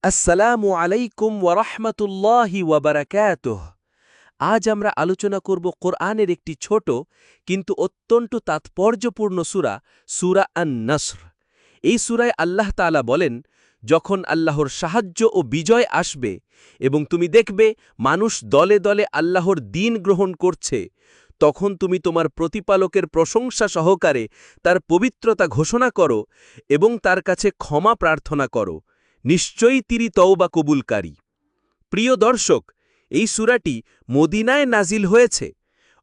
আসসালামু আলাইকুম ওয়ারাহমাতুল্লাহি ওয়াবারাকাতুহ। আজ আমরা আলোচনা করব কোরআনের একটি ছোট কিন্তু অত্যন্ত তাৎপর্যপূর্ণ সূরা, সূরা আন-নসর। এই সূরায় আল্লাহ তাআলা বলেন, যখন আল্লাহর সাহায্য ও বিজয় আসবে এবং তুমি দেখবে মানুষ দলে দলে আল্লাহর দ্বীন গ্রহণ করছে, তখন তুমি তোমার প্রতিপালকের প্রশংসা সহকারে তার পবিত্রতা ঘোষণা করো এবং তার কাছে ক্ষমা প্রার্থনা করো। নিশ্চয়ই তিনি তওবা কবুলকারী। প্রিয় দর্শক, এই সূরাটি মদিনায় নাজিল হয়েছে।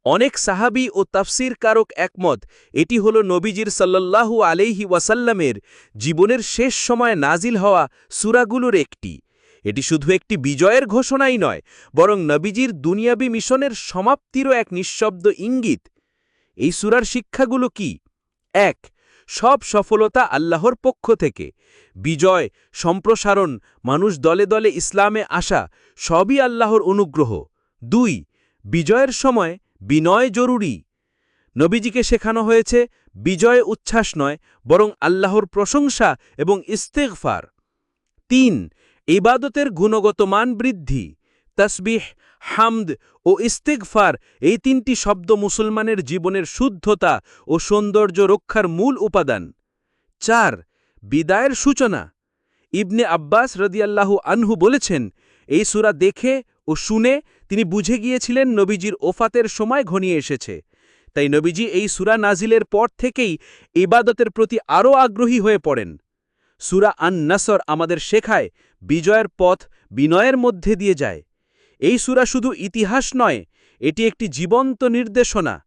অনেক সাহাবী ও তাফসীর কারক একমত এটি হল নবীজির সাল্লাল্লাহু আলাইহি ওয়াসাল্লামের জীবনের শেষ সময়ে নাজিল হওয়া সূরাগুলোর একটি। এটি শুধু একটি বিজয়ের ঘোষণাই নয়, বরং নবীজির দুনিয়াবী মিশনের সমাপ্তিরও এক নিঃশব্দ ইঙ্গিত। এই সূরার শিক্ষাগুলো কি? ১. সব সফলতা আল্লাহর পক্ষ থেকে। বিজয়, সম্প্রসারণ, মানুষ দলে দলে ইসলামে আসা, সবই আল্লাহর অনুগ্রহ। ২. বিজয়ের সময় বিনয় জরুরি। নবীজিকে শেখানো হয়েছে বিজয় উচ্ছ্বাস নয়, বরং আল্লাহর প্রশংসা এবং ইস্তেগফার। ৩. ইবাদতের গুণগত মান বৃদ্ধি। তাসবিহ, হামদ ও ইস্তেগফার, এই তিনটি শব্দ মুসলমানের জীবনের শুদ্ধতা ও সৌন্দর্য রক্ষার মূল উপাদান। ৪. বিদায়ের সূচনা। ইবনে আব্বাস রাদিয়াল্লাহু আনহু বলেছেন, এই সূরা দেখে ও শুনে তিনি বুঝে গিয়েছিলেন নবীজির ওফাতের সময় ঘনিয়ে এসেছে। তাই নবীজি এই সূরা নাজিলের পর থেকেই ইবাদতের প্রতি আরও আগ্রহী হয়ে পড়েন। সূরা আন-নসর আমাদের শেখায় বিজয়ের পথ বিনয়ের মধ্যে দিয়ে যায়। এই সূরা শুধু ইতিহাস নয়, এটি একটি জীবন্ত নির্দেশনা।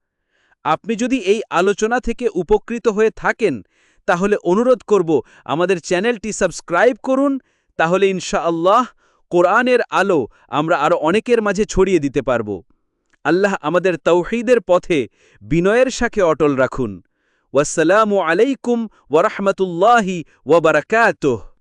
আপনি যদি এই আলোচনা থেকে উপকৃত হয়ে থাকেন, তাহলে অনুরোধ করব আমাদের চ্যানেলটি সাবস্ক্রাইব করুন। তাহলে ইনশাআল্লাহ কোরআনের আলো আমরা আরও অনেকের মাঝে ছড়িয়ে দিতে পারব। আল্লাহ আমাদের তাওহীদের পথে বিনয়ের সাথে অটল রাখুন। ওয়াসসালামু আলাইকুম ওয়ারাহমাতুল্লাহি ওয়াবারাকাতুহু।